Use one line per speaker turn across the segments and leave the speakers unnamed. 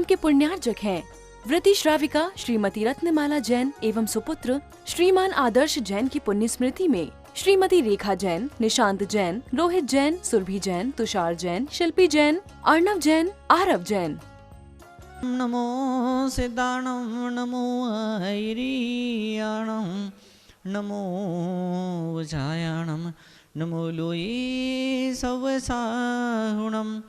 स्वयं के पुण्यार्जक हैं। व्रती श्राविका श्रीमती रत्नमाला जैन एवं सुपुत्र श्रीमान आदर्श जैन की पुण्य स्मृति में श्रीमती रेखा जैन, निशांत जैन, रोहित जैन, सुरभि जैन, तुषार जैन, शिल्पी जैन, अर्णव जैन, आरव जैन।
नमो सिद्धाणं नमो ऐरियाणं नमो वजायाणं नमो लोये सवसाहुणं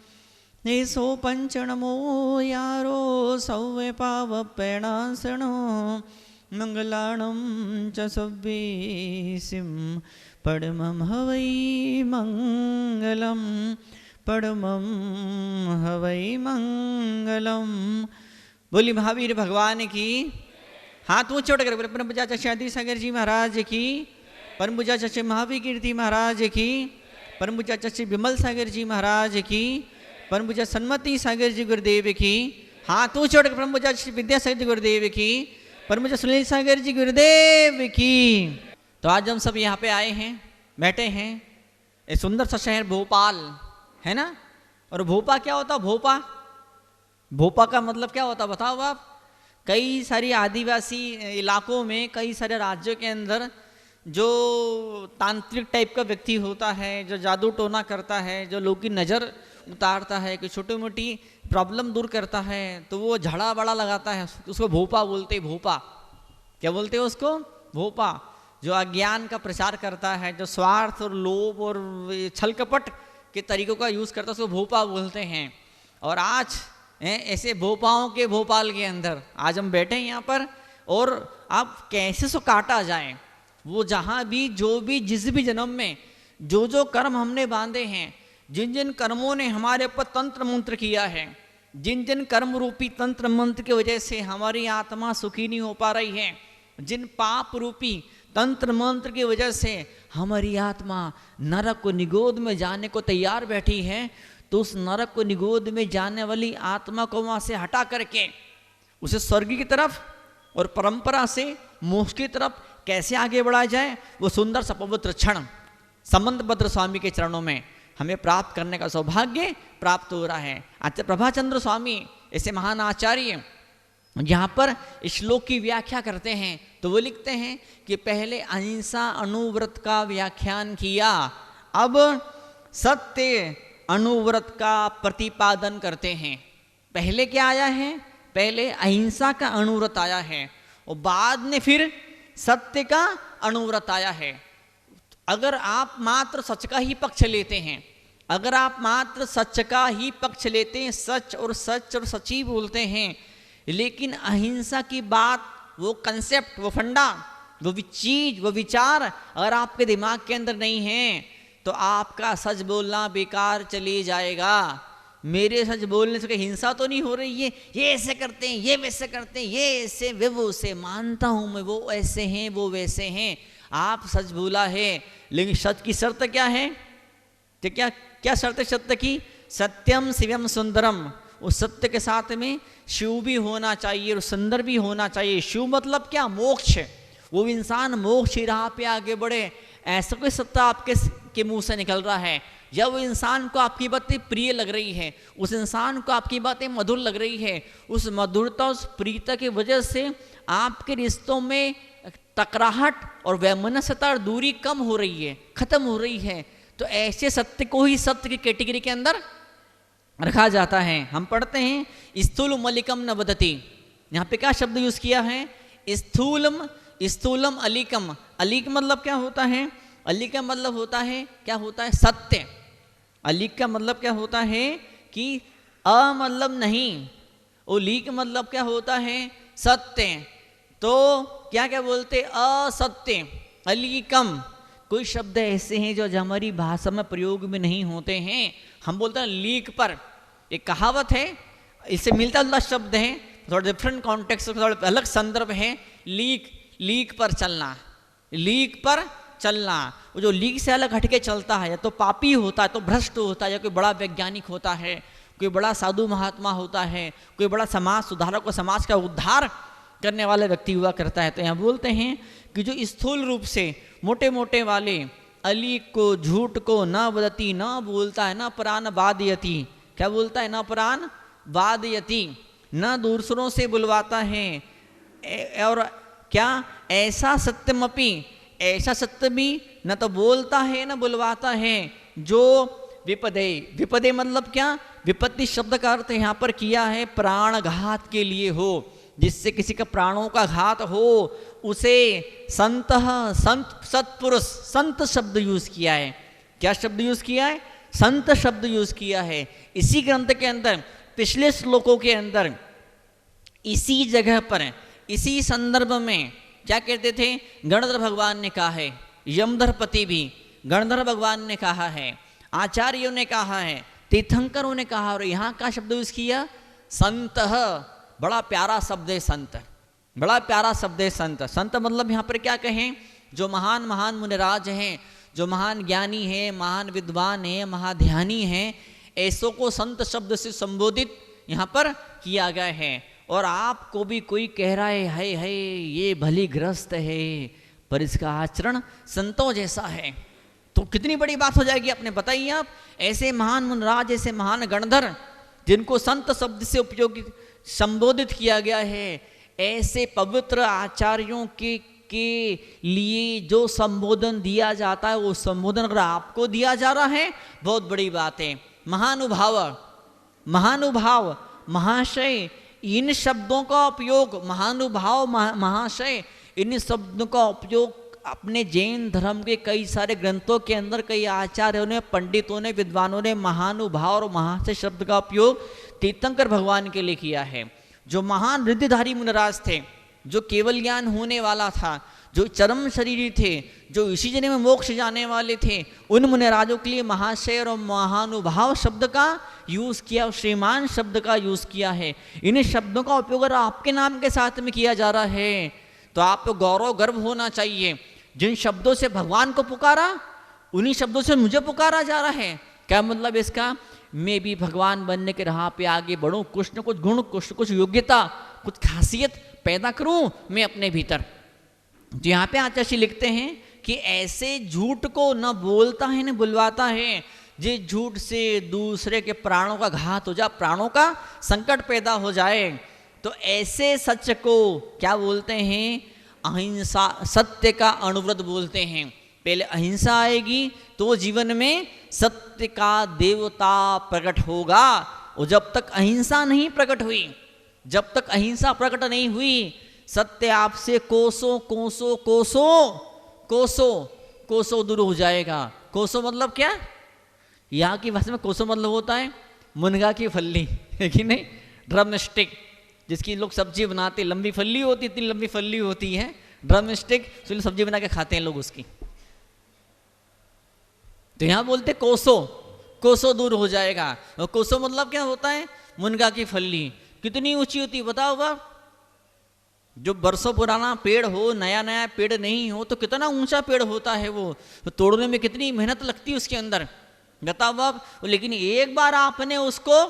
नेसो पंच नमो यारो सौवे पावपेणासनो मंगलाणं च सव्वेसिं परमं हवै मंगलम् परमं हवै मंगलम। बोली महावीर भगवान की। हाथ ऊंचे उठाकर परम पूज्य आचार्य सागर जी महाराज की, परम पूज्य आचार्य महावीर कीर्ति महाराज की, परम पूज्य आचार्य विमल सागर जी महाराज की, परम पूज्य सन्मति सागर जी गुरुदेव की। हाथ ऊंचे उठाकर परम पूज्य आचार्य विद्यासागर जी गुरुदेव की, परम पूज्य सुनील सागर जी गुरुदेव की। तो आज हम सब यहाँ पे आए हैं, बैठे हैं। ये सुंदर सा शहर भोपाल है ना। और भोपा क्या होता? भोपा, भोपा का मतलब क्या होता बताओ आप। कई सारी आदिवासी इलाकों में, कई सारे राज्यों के अंदर जो तांत्रिक टाइप का व्यक्ति होता है, जो जादू टोना करता है, जो लोग की नज़र उतारता है, कोई छोटी मोटी प्रॉब्लम दूर करता है, तो वो झड़ा बड़ा लगाता है, उसको भोपा बोलते। भोपा क्या बोलते हैं उसको? भोपा। जो अज्ञान का प्रचार करता है, जो स्वार्थ और लोभ और छल कपट के तरीकों का यूज़ करता है, उसको भोपा बोलते हैं। और आज ऐसे भोपाओं के भोपाल के अंदर आज हम बैठे हैं यहाँ पर। और अब कैसे सो काटा जाए, वो जहाँ भी, जो भी, जिस भी जन्म में जो जो कर्म हमने बांधे हैं, जिन जिन कर्मों ने हमारे ऊपर तंत्र मंत्र किया है, जिन जिन कर्म रूपी तंत्र मंत्र की वजह से हमारी आत्मा सुखी नहीं हो पा रही है, जिन पाप रूपी तंत्र मंत्र की वजह से हमारी आत्मा नरक को निगोद में जाने को तैयार बैठी है, तो उस नरक को निगोद में जाने वाली आत्मा को वहाँ से हटा करके उसे स्वर्ग की तरफ और परंपरा से मोक्ष की तरफ कैसे आगे बढ़ाया जाए, वो सुंदर सा पवित्र क्षण संबंध भद्र स्वामी के चरणों में हमें प्राप्त करने का सौभाग्य प्राप्त हो रहा है। आचार्य प्रभाचंद्र स्वामी ऐसे महान आचार्य यहाँ पर श्लोक की व्याख्या करते हैं, तो वो लिखते हैं कि पहले अहिंसा अनुव्रत का व्याख्यान किया, अब सत्य अनुव्रत का प्रतिपादन करते हैं। पहले क्या आया है? पहले अहिंसा का अनुव्रत आया है और बाद में फिर सत्य का अनुव्रत आया है। अगर आप मात्र सच का ही पक्ष लेते हैं, अगर आप मात्र सच का ही पक्ष लेते हैं, सच और सची बोलते हैं, लेकिन अहिंसा की बात, वो कंसेप्ट, वो फंडा, वो चीज, वो विचार अगर आपके दिमाग के अंदर नहीं है, तो आपका सच बोलना बेकार चले जाएगा। मेरे सच बोलने से हिंसा तो नहीं हो रही है, ये ऐसे करते हैं, ये वैसे करते हैं, ये ऐसे वे वो से, मानता हूं मैं वो ऐसे हैं, वो वैसे हैं। आप सच बोला है, लेकिन सच की शर्त क्या है? तो क्या शर्त है सत्य की? सत्यम शिवम सुंदरम। उस सत्य के साथ में शिव भी होना चाहिए और सुंदर भी होना चाहिए। शिव मतलब क्या? मोक्ष। वो इंसान मोक्ष की राह पे आगे बढ़े, ऐसा कोई सत्य आपके मुंह से निकल रहा है, या वो इंसान को आपकी बातें प्रिय लग रही है, उस इंसान को आपकी बातें मधुर लग रही है, उस मधुरता, उस प्रियता की वजह से आपके रिश्तों में टकराहट और वैमनस्यता और दूरी कम हो रही है, खत्म हो रही है, तो ऐसे सत्य को ही सत्य की कैटेगरी के अंदर रखा जाता है। हम पढ़ते हैं स्थूल मलिकम न वदति। यहाँ पे क्या शब्द यूज किया है? स्थूलम अलिकम। अलिक मतलब क्या होता है? अलिक का मतलब होता है, क्या होता है? सत्य। अलिक का मतलब क्या होता है कि अ मतलब नहीं, और लीक मतलब क्या होता है? सत्य। तो क्या क्या बोलते? असत्य, अलीकम। कोई शब्द ऐसे हैं जो हमारी भाषा में प्रयोग में नहीं होते हैं, हम बोलते हैं लीक पर। एक कहावत है, इससे मिलता जुलता शब्द है, थोड़ा डिफरेंट कॉन्टेक्स्ट, थोड़ा अलग संदर्भ है। लीक पर चलना, लीक पर चलना। वो जो लीक से अलग हटके चलता है, या तो पापी होता है, तो भ्रष्ट होता है, या कोई बड़ा वैज्ञानिक होता है, कोई बड़ा साधु महात्मा होता है, कोई बड़ा समाज सुधारक और समाज का उद्धार करने वाला व्यक्ति हुआ करता है। तो यहाँ बोलते हैं कि जो स्थूल रूप से मोटे मोटे वाले अलीक को, झूठ को न वदती, न बोलता है, न प्राण वादयति। क्या बोलता है? न प्राण वादयति। न दूसरों से बुलवाता है, और क्या ऐसा सत्यमपि, ऐसा सत्य भी न तो बोलता है न बुलवाता है, जो विपदे, विपदे मतलब क्या, विपत्ति शब्द का अर्थ यहाँ पर किया है प्राण घात के लिए हो, जिससे किसी का प्राणों का घात हो, उसे संत, संत सत्पुरुष, संत शब्द यूज किया है। क्या शब्द यूज किया है? संत शब्द यूज किया है। इसी ग्रंथ के अंदर पिछले श्लोकों के अंदर इसी जगह पर, इसी संदर्भ में क्या कहते थे? गणधर भगवान ने कहा है, यमधरपति भी गणधर भगवान ने कहा है, आचार्यों ने कहा है, तीर्थंकरों ने कहा, और यहाँ का शब्द यूज किया संत। बड़ा प्यारा शब्द है संत, बड़ा प्यारा शब्द है संत। संत मतलब यहाँ पर क्या कहें? जो महान महान मुनिराज हैं, जो महान ज्ञानी हैं, महान विद्वान हैं, महाध्यानी हैं, ऐसों को संत शब्द से संबोधित यहाँ पर किया गया है। और आपको भी कोई कह रहा है ये भली ग्रस्त है, पर इसका आचरण संतों जैसा है, तो कितनी बड़ी बात हो जाएगी। आपने बताइए, आप ऐसे महान मुनराज, ऐसे महान गणधर, जिनको संत शब्द से उपयोग संबोधित किया गया है, ऐसे पवित्र आचार्यों के लिए जो संबोधन दिया जाता है, वो संबोधन अगर आपको दिया जा रहा है, बहुत बड़ी बात है। महानुभाव, महानुभाव, महाशय, इन शब्दों का उपयोग, महानुभाव, महाशय, इन शब्दों का उपयोग अपने जैन धर्म के कई सारे ग्रंथों के अंदर कई आचार्यों ने, पंडितों ने, विद्वानों ने महानुभाव और महाशय शब्द का उपयोग तीर्थंकर भगवान के लिए किया है। जो महान रिद्धिधारी मुनिराज थे, जो केवल ज्ञान होने वाला था, जो चरम शरीरी थे, जो इसी जन्म में मोक्ष जाने वाले थे, उन मुनिराजों के लिए महाशय और महानुभाव शब्द का यूज किया, श्रीमान शब्द का यूज किया है। इन शब्दों का उपयोग अगर आपके नाम के साथ में किया जा रहा है, तो आपको गौरव गर्व होना चाहिए। जिन शब्दों से भगवान को पुकारा, उन्हीं शब्दों से मुझे पुकारा जा रहा है। क्या मतलब इसका? मैं भी भगवान बनने के राह पे आगे बढ़ूं, कुछ न कुछ गुण, कुछ न कुछ योग्यता, कुछ खासियत पैदा करूं मैं अपने भीतर। तो यहाँ पे आचार्य लिखते हैं कि ऐसे झूठ को न बोलता है न बुलवाता है, जिस झूठ से दूसरे के प्राणों का घात हो जाए, प्राणों का संकट पैदा हो जाए, तो ऐसे सच को क्या बोलते हैं? अहिंसा, सत्य का अनुव्रत बोलते हैं। पहले अहिंसा आएगी तो जीवन में सत्य का देवता प्रकट होगा। और जब तक अहिंसा नहीं प्रकट हुई, जब तक अहिंसा प्रकट नहीं हुई, सत्य आपसे कोसों कोसों कोसों कोसों कोसों दूर हो जाएगा। कोसों मतलब क्या? यहाँ की भाषा में कोसों मतलब होता है मुनगा की फल्ली, है कि नहीं? ड्रम स्टिक, जिसकी लोग सब्जी बनाते, लंबी फल्ली होती, इतनी लंबी फल्ली होती है, ड्रम स्टिक, तो सब्जी बना के खाते हैं लोग उसकी। तो यहाँ बोलते कोसों, कोसों दूर हो जाएगा। और कोसों मतलब क्या होता है? मुनगा की फल्ली। कितनी ऊंची होती है बताओ बाप? जो बरसों पुराना पेड़ हो, नया नया पेड़ नहीं हो, तो कितना ऊंचा पेड़ होता है वो, तो तोड़ने में कितनी मेहनत लगती है उसके अंदर, बताओ बाप। लेकिन एक बार आपने उसको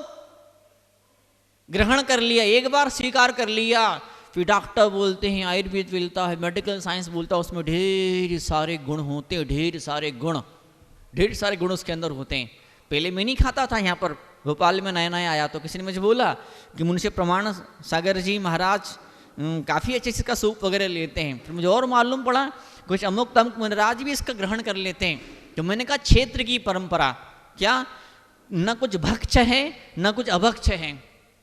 ग्रहण कर लिया, एक बार स्वीकार कर लिया, फिर डॉक्टर बोलते हैं, आयुर्वेद बोलता है, मेडिकल साइंस बोलता है, उसमें ढेर सारे गुण होते हैं, ढेर सारे गुण, ढेर सारे गुण उसके अंदर होते हैं। पहले मैं नहीं खाता था, यहाँ पर भोपाल में नया नया आया तो किसी ने मुझे बोला कि मुंशी प्रमाण सागर जी महाराज काफ़ी अच्छे से इसका सूप वगैरह लेते हैं। फिर मुझे और मालूम पड़ा कुछ अमुक तमुक मुनिराज भी इसका ग्रहण कर लेते हैं। तो मैंने कहा क्षेत्र की परंपरा, क्या न कुछ भक्ष है न कुछ अभक्ष है।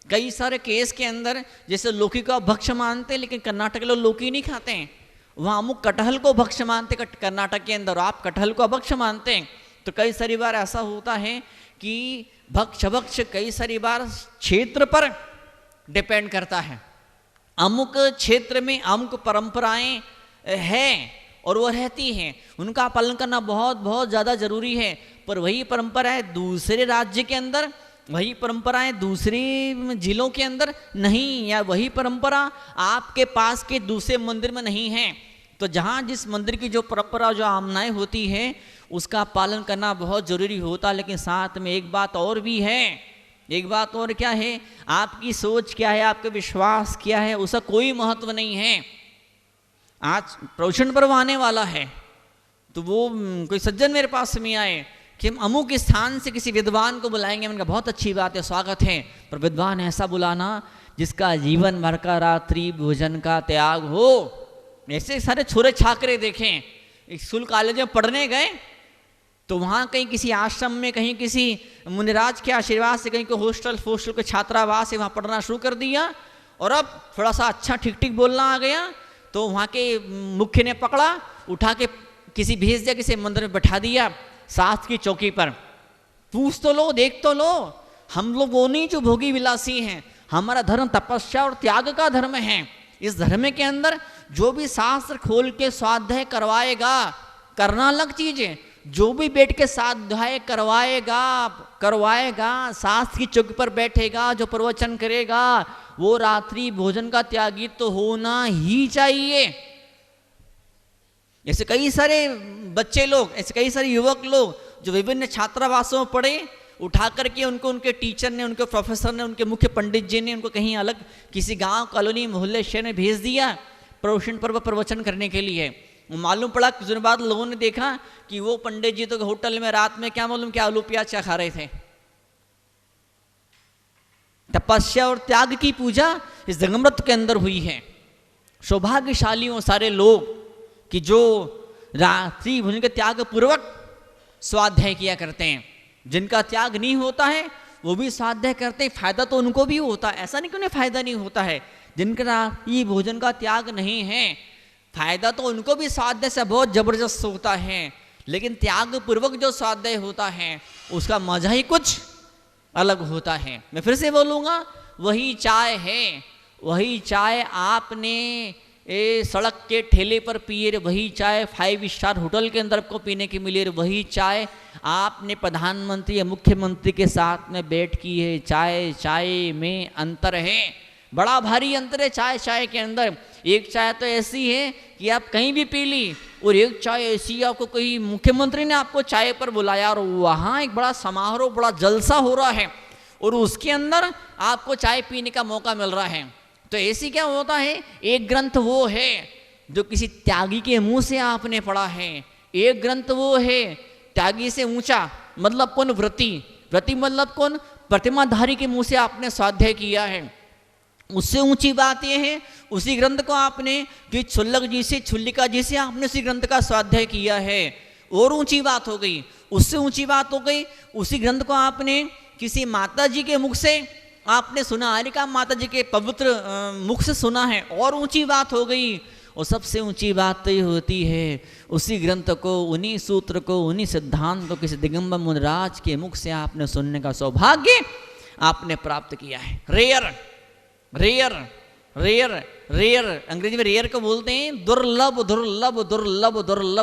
कई सारे केस के अंदर जैसे लौकी का भक्ष मानते हैं, लेकिन कर्नाटक के लोग लौकी नहीं खाते हैं, वहाँ अमुक कटहल को भक्ष मानते कर्नाटक के अंदर, आप कटहल को अभक्ष मानते हैं। तो कई सारी बार ऐसा होता है कि भक्ष भक्ष कई सारी बार क्षेत्र पर डिपेंड करता है। अमुक क्षेत्र में अमुक परंपराएं हैं और वो रहती हैं, उनका पालन करना बहुत बहुत ज़्यादा जरूरी है। पर वही परंपराएं दूसरे राज्य के अंदर, वही परंपराएं दूसरे जिलों के अंदर नहीं, या वही परंपरा आपके पास के दूसरे मंदिर में नहीं है। तो जहाँ जिस मंदिर की जो परंपरा, जो आमनाएं होती है, उसका पालन करना बहुत ज़रूरी होता। लेकिन साथ में एक बात और भी है, एक बात और क्या है? आपकी सोच क्या है, आपका विश्वास क्या है, उसका कोई महत्व नहीं है। आज प्रवचन पर्व आने वाला है, तो वो कोई सज्जन मेरे पास में आए कि हम अमुक स्थान से किसी विद्वान को बुलाएंगे। मैंने कहा बहुत अच्छी बात है, स्वागत है, पर विद्वान ऐसा बुलाना जिसका जीवन भर का रात्रि भोजन का त्याग हो। ऐसे सारे छोरे छाकरे देखें। स्कूल कॉलेज में पढ़ने गए तो वहाँ कहीं किसी आश्रम में, कहीं किसी मुनिराज के आशीर्वाद से कहीं को हॉस्टल के छात्रावास से वहाँ पढ़ना शुरू कर दिया, और अब थोड़ा सा अच्छा ठीक ठीक बोलना आ गया तो वहाँ के मुख्य ने पकड़ा, उठा के किसी भेज दिया, किसी मंदिर में बैठा दिया शास्त्र की चौकी पर। पूछ तो लो, देख तो लो, हम लोग वो नहीं जो भोगी विलासी हैं। हमारा धर्म तपस्या और त्याग का धर्म है। इस धर्म के अंदर जो भी शास्त्र खोल के स्वाध्याय करवाएगा, करना अलग चीज है, जो भी बैठ के स्वाध्याय करवाएगा, शास्त्र की चौकी पर बैठेगा, जो प्रवचन करेगा, वो रात्रि भोजन का त्यागी तो होना ही चाहिए। ऐसे कई सारे बच्चे लोग, ऐसे कई सारे युवक लोग जो विभिन्न छात्रावासों में पढ़े, उठा करके उनको उनके टीचर ने, उनके प्रोफेसर ने, उनके मुख्य पंडित जी ने उनको कहीं अलग किसी गांव, कॉलोनी, मोहल्ले, शहर में भेज दिया प्रवचन पर्व प्रवचन करने के लिए। मालूम पड़ा कुछ दिन बाद लोगों ने देखा कि वो पंडित जी तो होटल में रात में क्या मालूम क्या आलू प्याज क्या खा रहे थे। तपस्या और त्याग की पूजा इस जगमृत के अंदर हुई है। सौभाग्यशाली हो सारे लोग कि जो रात्रि भोजन के त्याग पूर्वक स्वाध्याय किया करते हैं। जिनका त्याग नहीं होता है वो भी स्वाध्याय करते हैं, फायदा तो उनको भी होता है, ऐसा नहीं कि उन्हें फायदा नहीं होता है। जिनका रात्रि भोजन का त्याग नहीं है, फायदा तो उनको भी स्वाध्याय से बहुत जबरदस्त होता है, लेकिन त्याग पूर्वक जो स्वाध्याय होता है उसका मजा ही कुछ अलग होता है। मैं फिर से बोलूँगा, वही चाय है, वही चाय आपने सड़क के ठेले पर पिए, वही चाय 5 स्टार होटल के अंदर आपको पीने की मिली, वही चाय आपने प्रधानमंत्री या मुख्यमंत्री के साथ में बैठ की है। चाय में अंतर है, बड़ा भारी अंतर है चाय के अंदर। एक चाय तो ऐसी है कि आप कहीं भी पी ली, और एक चाय ऐसी आपको कहीं मुख्यमंत्री ने आपको चाय पर बुलाया और वहाँ एक बड़ा समारोह, बड़ा जलसा हो रहा है, और उसके अंदर आपको चाय पीने का मौका मिल रहा है। तो ऐसी क्या होता है, एक ग्रंथ वो है जो किसी त्यागी के मुंह से आपने पढ़ा है, एक ग्रंथ वो है त्यागी से ऊंचा, मतलब कौन, व्रती मतलब कौन, प्रतिमाधारी के मुंह से आपने स्वाध्याय किया है। उससे ऊंची बात यह है, उसी ग्रंथ को आपने कि छुल्लक जी से, छुल्लिका जी से आपने उसी ग्रंथ का स्वाध्याय किया है, और ऊंची बात हो गई। उससे ऊंची बात हो गई, उसी ग्रंथ को आपने किसी माता जी के मुख से आपने सुना, हरिका माता जी के पवित्र मुख से सुना है, और ऊंची बात हो गई। और सबसे ऊंची बात तो ये होती है, उसी ग्रंथ को, उन्हीं सूत्र को, उन्हीं सिद्धांत को किसी दिगंबर मुनिराज के मुख से आपने सुनने का सौभाग्य आपने प्राप्त किया है। रेयर अंग्रेजी में रेयर को बोलते हैं दुर्लभ।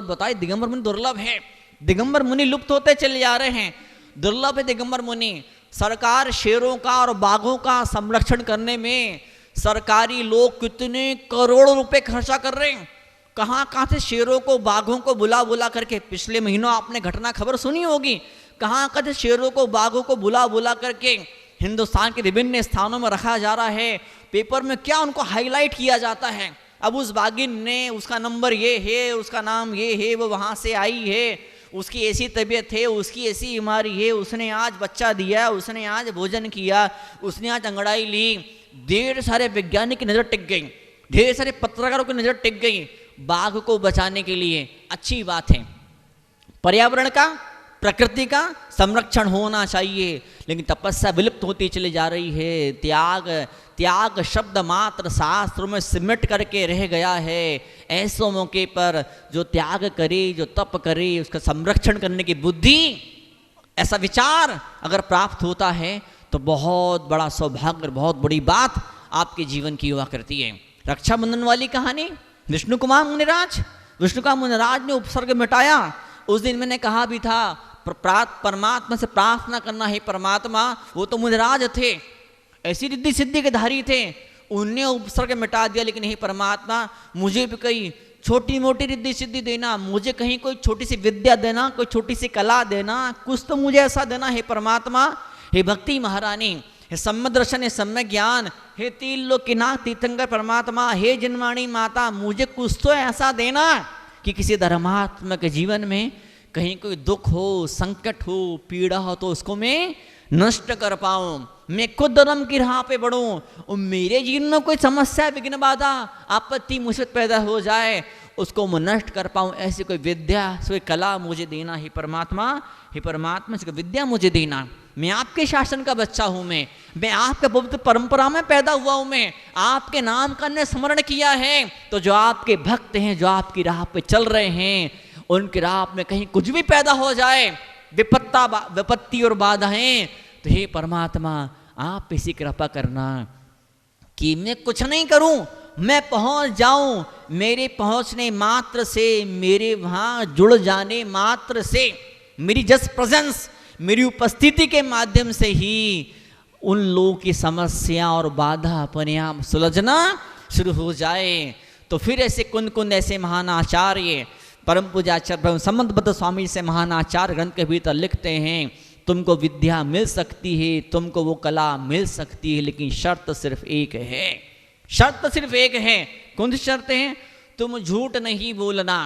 बताए दिगंबर मुनि दुर्लभ है, दिगंबर मुनि लुप्त होते चले जा रहे हैं, दुर्लभ है दिगंबर मुनि। सरकार शेरों का और बाघों का संरक्षण करने में सरकारी लोग कितने करोड़ों रुपए खर्चा कर रहे हैं। कहाँ से शेरों को, बाघों को बुला करके, पिछले महीनों आपने घटना खबर सुनी होगी, कहाँ से शेरों को, बाघों को बुला करके हिंदुस्तान के विभिन्न स्थानों में रखा जा रहा है। पेपर में क्या उनको हाईलाइट किया जाता है, अब उस बाघिन ने, उसका नंबर ये है, उसका नाम ये है, वो वहाँ से आई है, उसकी ऐसी तबीयत है, उसकी ऐसी बीमारी है, उसने आज बच्चा दिया, उसने आज भोजन किया, उसने आज अंगड़ाई ली। ढेर सारे वैज्ञानिक की नज़र टिक गई, ढेर सारे पत्रकारों की नज़र टिक गई बाघ को बचाने के लिए। अच्छी बात है, पर्यावरण का, प्रकृति का संरक्षण होना चाहिए, लेकिन तपस्या विलुप्त होती चली जा रही है। त्याग शब्द मात्र शास्त्रों में सिमट करके रह गया है। ऐसे मौके पर जो त्याग करे, जो तप करे, उसका संरक्षण करने की बुद्धि, ऐसा विचार अगर प्राप्त होता है तो बहुत बड़ा सौभाग्य, बहुत बड़ी बात आपके जीवन की हुआ करती है। रक्षाबंधन वाली कहानी, विष्णु कुमार मुनिराज ने उपसर्ग मिटाया। उस दिन मैंने कहा भी था, परमात्मा से प्रार्थना करना है। परमात्मा, वो तो मुनिराज थे, ऐसी रिद्धि सिद्धि के धारी थे, उनने उपसर्ग मिटा दिया, लेकिन हे परमात्मा, मुझे भी कहीं छोटी मोटी रिद्धि सिद्धि देना, मुझे कहीं कोई छोटी सी विद्या देना, कोई छोटी सी कला देना, कुछ तो मुझे ऐसा देना है परमात्मा। हे भक्ति महारानी, हे सम्यक दर्शन, हे सम्यक ज्ञान, हे त्रिलोकीनाथ तीर्थंकर परमात्मा, हे जिनवाणी माता, मुझे कुछ तो ऐसा देना कि किसी धर्मात्मा के जीवन में कहीं कोई दुख हो, संकट हो, पीड़ा हो, तो उसको मैं नष्ट कर पाऊँ। मैं खुद धर्म की राह पे बढ़ूं और मेरे जीवन में कोई समस्या, विघ्न, बाधा, आपत्ति, मुसीबत पैदा हो जाए, उसको मैं नष्ट कर पाऊं, ऐसी कोई विद्या, कोई कला मुझे देना। हे परमात्मा, हे परमात्मा, इसको विद्या मुझे देना। मैं आपके शासन का बच्चा हूं, मैं आपके पवित्र परंपरा में पैदा हुआ हूं, मैं आपके नाम का ने स्मरण किया है। तो जो आपके भक्त हैं, जो आपकी राह पे चल रहे हैं, उनकी राह में कहीं कुछ भी पैदा हो जाए, विपत्ति और बाधाएं, तो हे परमात्मा आप इसी कृपा करना कि मैं कुछ नहीं करूं, मैं पहुंच जाऊं, मेरे पहुंचने मात्र से, मेरे वहां जुड़ जाने मात्र से, मेरी जस्ट प्रेजेंस, मेरी उपस्थिति के माध्यम से ही उन लोगों की समस्या और बाधा अपने आप सुलझना शुरू हो जाए। तो फिर ऐसे कुंद कुंद ऐसे महान आचार्य, परम पूज्य आचार्य संबंधबद्ध स्वामी से महान आचार्य ग्रंथ के भीतर लिखते हैं, तुमको विद्या मिल सकती है, तुमको वो कला मिल सकती है, लेकिन शर्त सिर्फ एक है। शर्त सिर्फ एक है। कौन सी शर्त है? तुम झूठ नहीं बोलना,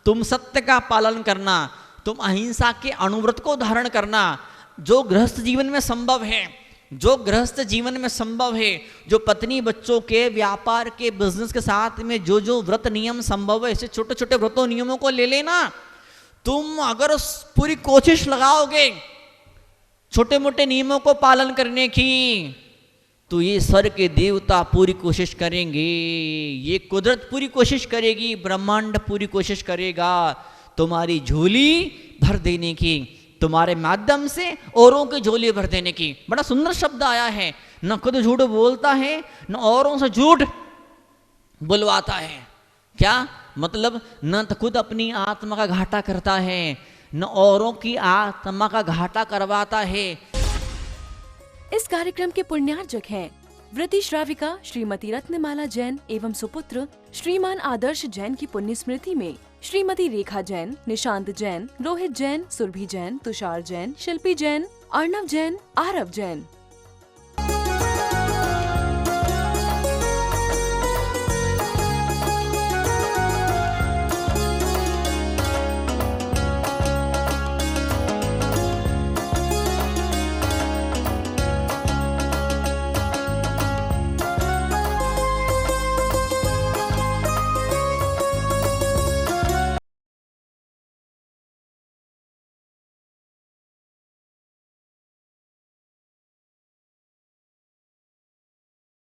तुम सत्य का पालन करना, तुम अहिंसा के अनुव्रत को धारण करना। जो गृहस्थ जीवन में संभव है, जो गृहस्थ जीवन में संभव है, जो पत्नी बच्चों के व्यापार के बिजनेस के साथ में जो जो व्रत नियम संभव है, ऐसे छोटे छोटे व्रतों नियमों को ले लेना। तुम अगर पूरी कोशिश लगाओगे छोटे मोटे नियमों को पालन करने की, तो ये स्वर्ग के देवता पूरी कोशिश करेंगे, ये कुदरत पूरी कोशिश करेगी, ब्रह्मांड पूरी कोशिश करेगा तुम्हारी झोली भर देने की, तुम्हारे माध्यम से औरों की झोली भर देने की। बड़ा सुंदर शब्द आया है, न खुद झूठ बोलता है, न औरों से झूठ बुलवाता है। क्या मतलब? न तो खुद अपनी आत्मा का घाटा करता है, न औरों की आत्मा का घाटा करवाता है।
इस कार्यक्रम के पुण्यार्जक हैं वृति श्राविका श्रीमती रत्नमाला जैन एवं सुपुत्र श्रीमान आदर्श जैन की पुण्य स्मृति में श्रीमती रेखा जैन, निशांत जैन, रोहित जैन, सुरभि जैन, तुषार जैन, शिल्पी जैन, अर्णव जैन, आरव जैन।